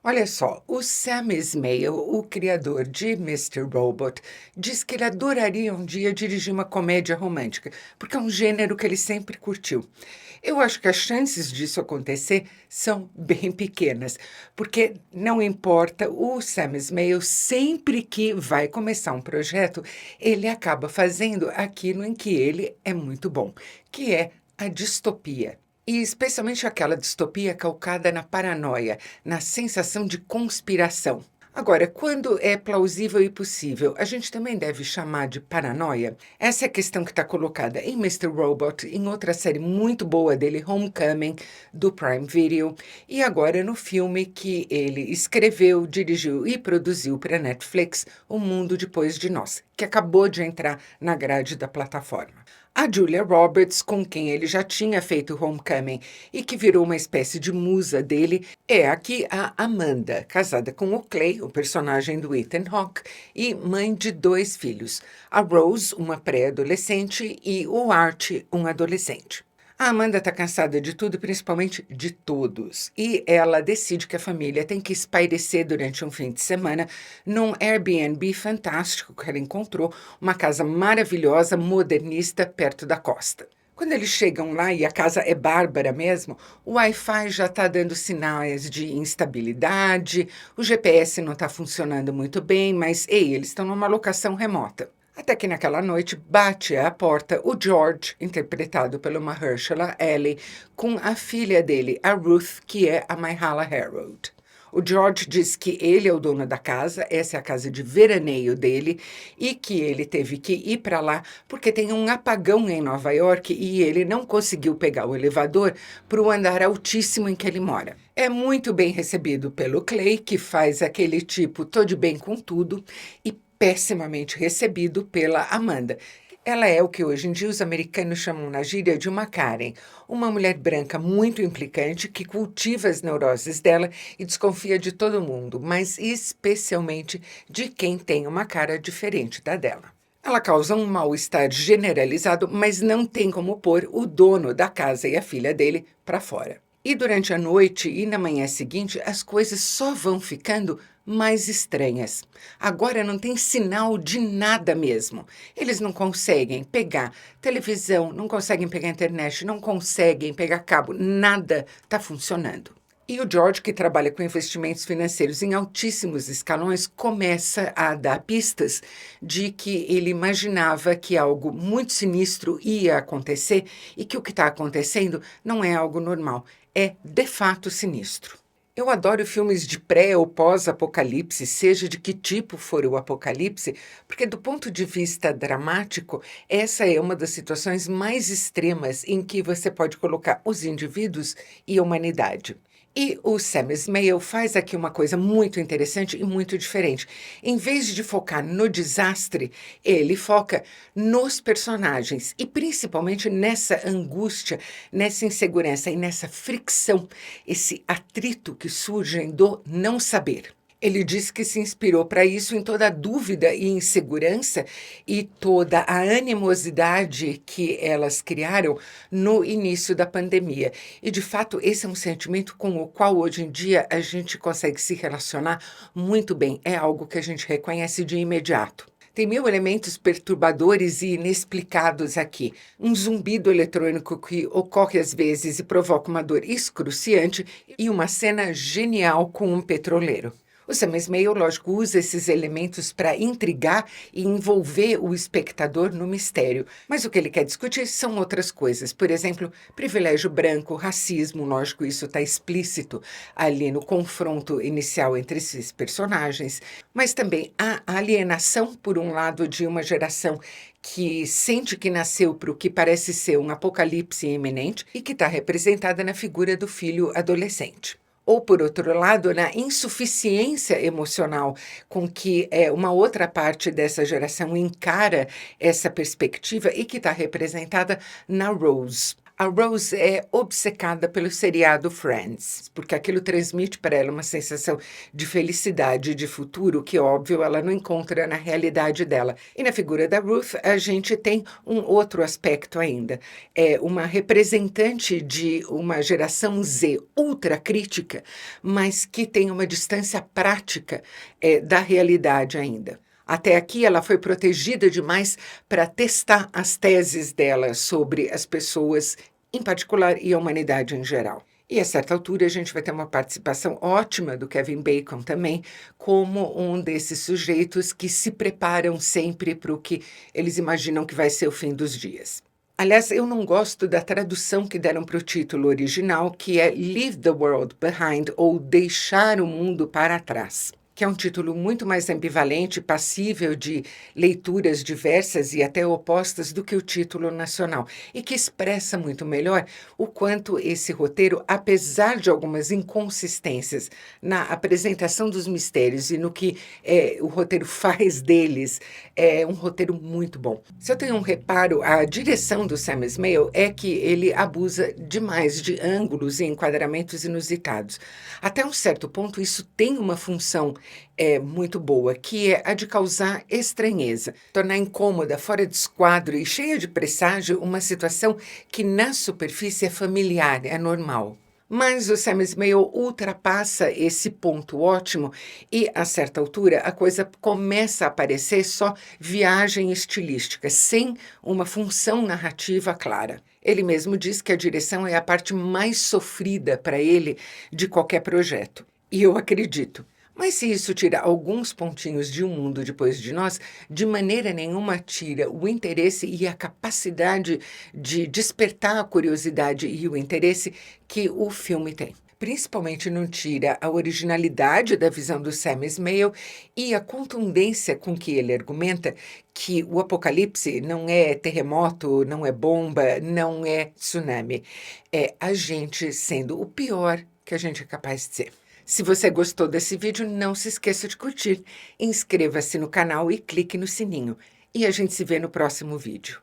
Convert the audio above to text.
Olha só, o Sam Esmail, o criador de Mr. Robot, diz que ele adoraria um dia dirigir uma comédia romântica, porque é um gênero que ele sempre curtiu. Eu acho que as chances disso acontecer são bem pequenas, porque não importa, o Sam Esmail, sempre que vai começar um projeto, ele acaba fazendo aquilo em que ele é muito bom, que é a distopia. E especialmente aquela distopia calcada na paranoia, na sensação de conspiração. Agora, quando é plausível e possível, a gente também deve chamar de paranoia? Essa é a questão que está colocada em Mr. Robot, em outra série muito boa dele, Homecoming, do Prime Video, e agora no filme que ele escreveu, dirigiu e produziu para Netflix, O Mundo Depois de Nós, que acabou de entrar na grade da plataforma. A Julia Roberts, com quem ele já tinha feito Homecoming e que virou uma espécie de musa dele, é aqui a Amanda, casada com o Clay, o personagem do Ethan Hawke, e mãe de 2 filhos, a Rose, uma pré-adolescente, e o Art, um adolescente. A Amanda está cansada de tudo, principalmente de todos, e ela decide que a família tem que espairecer durante um fim de semana num Airbnb fantástico que ela encontrou, uma casa maravilhosa, modernista, perto da costa. Quando eles chegam lá, e a casa é bárbara mesmo, o Wi-Fi já está dando sinais de instabilidade, o GPS não está funcionando muito bem, mas ei, eles estão numa locação remota. Até que naquela noite bate à porta o George, interpretado pela Mahershala Ali, com a filha dele, a Ruth, que é a Myha'la Herrold. O George diz que ele é o dono da casa, essa é a casa de veraneio dele, e que ele teve que ir para lá porque tem um apagão em Nova York e ele não conseguiu pegar o elevador para o andar altíssimo em que ele mora. É muito bem recebido pelo Clay, que faz aquele tipo tô de bem com tudo, e pessimamente recebido pela Amanda. Ela é o que hoje em dia os americanos chamam na gíria de uma Karen, uma mulher branca muito implicante que cultiva as neuroses dela e desconfia de todo mundo, mas especialmente de quem tem uma cara diferente da dela. Ela causa um mal-estar generalizado, mas não tem como pôr o dono da casa e a filha dele para fora. E durante a noite e na manhã seguinte, as coisas só vão ficando mais estranhas. Agora não tem sinal de nada mesmo. Eles não conseguem pegar televisão, não conseguem pegar internet, não conseguem pegar cabo, nada está funcionando. E o George, que trabalha com investimentos financeiros em altíssimos escalões, começa a dar pistas de que ele imaginava que algo muito sinistro ia acontecer e que o que está acontecendo não é algo normal, é de fato sinistro. Eu adoro filmes de pré ou pós-apocalipse, seja de que tipo for o apocalipse, porque do ponto de vista dramático, essa é uma das situações mais extremas em que você pode colocar os indivíduos e a humanidade. E o Sam Esmail faz aqui uma coisa muito interessante e muito diferente. Em vez de focar no desastre, ele foca nos personagens e principalmente nessa angústia, nessa insegurança e nessa fricção, esse atrito que surge do não saber. Ele diz que se inspirou para isso em toda a dúvida e insegurança e toda a animosidade que elas criaram no início da pandemia. E, de fato, esse é um sentimento com o qual hoje em dia a gente consegue se relacionar muito bem. É algo que a gente reconhece de imediato. Tem 1000 elementos perturbadores e inexplicados aqui. Um zumbido eletrônico que ocorre às vezes e provoca uma dor excruciante e uma cena genial com um petroleiro. O Sam Esmail, lógico, usa esses elementos para intrigar e envolver o espectador no mistério. Mas o que ele quer discutir são outras coisas. Por exemplo, privilégio branco, racismo, lógico, isso está explícito ali no confronto inicial entre esses personagens. Mas também a alienação, por um lado, de uma geração que sente que nasceu para o que parece ser um apocalipse iminente e que está representada na figura do filho adolescente. Ou, por outro lado, na insuficiência emocional com que uma outra parte dessa geração encara essa perspectiva e que está representada na Rose. A Rose é obcecada pelo seriado Friends, porque aquilo transmite para ela uma sensação de felicidade e de futuro que, óbvio, ela não encontra na realidade dela. E na figura da Ruth, a gente tem um outro aspecto ainda. É uma representante de uma geração Z ultra crítica, mas que tem uma distância prática, da realidade ainda. Até aqui, ela foi protegida demais para testar as teses dela sobre as pessoas em particular e a humanidade em geral. E a certa altura a gente vai ter uma participação ótima do Kevin Bacon também, como um desses sujeitos que se preparam sempre para o que eles imaginam que vai ser o fim dos dias. Aliás, eu não gosto da tradução que deram para o título original, que é Leave the World Behind, ou Deixar o Mundo para Trás, que é um título muito mais ambivalente, passível de leituras diversas e até opostas do que o título nacional, e que expressa muito melhor o quanto esse roteiro, apesar de algumas inconsistências na apresentação dos mistérios e no que o roteiro faz deles, é um roteiro muito bom. Se eu tenho um reparo, a direção do Sam Esmail é que ele abusa demais de ângulos e enquadramentos inusitados. Até um certo ponto, isso tem uma função muito boa, que é a de causar estranheza, tornar incômoda, fora de esquadro e cheia de presságio uma situação que na superfície é familiar, é normal. Mas o Sam Esmail ultrapassa esse ponto ótimo e, a certa altura, a coisa começa a parecer só viagem estilística, sem uma função narrativa clara. Ele mesmo diz que a direção é a parte mais sofrida para ele de qualquer projeto. E eu acredito. Mas se isso tira alguns pontinhos de Um Mundo Depois de Nós, de maneira nenhuma tira o interesse e a capacidade de despertar a curiosidade e o interesse que o filme tem. Principalmente não tira a originalidade da visão do Sam Esmail e a contundência com que ele argumenta que o apocalipse não é terremoto, não é bomba, não é tsunami. É a gente sendo o pior que a gente é capaz de ser. Se você gostou desse vídeo, não se esqueça de curtir, inscreva-se no canal e clique no sininho. E a gente se vê no próximo vídeo.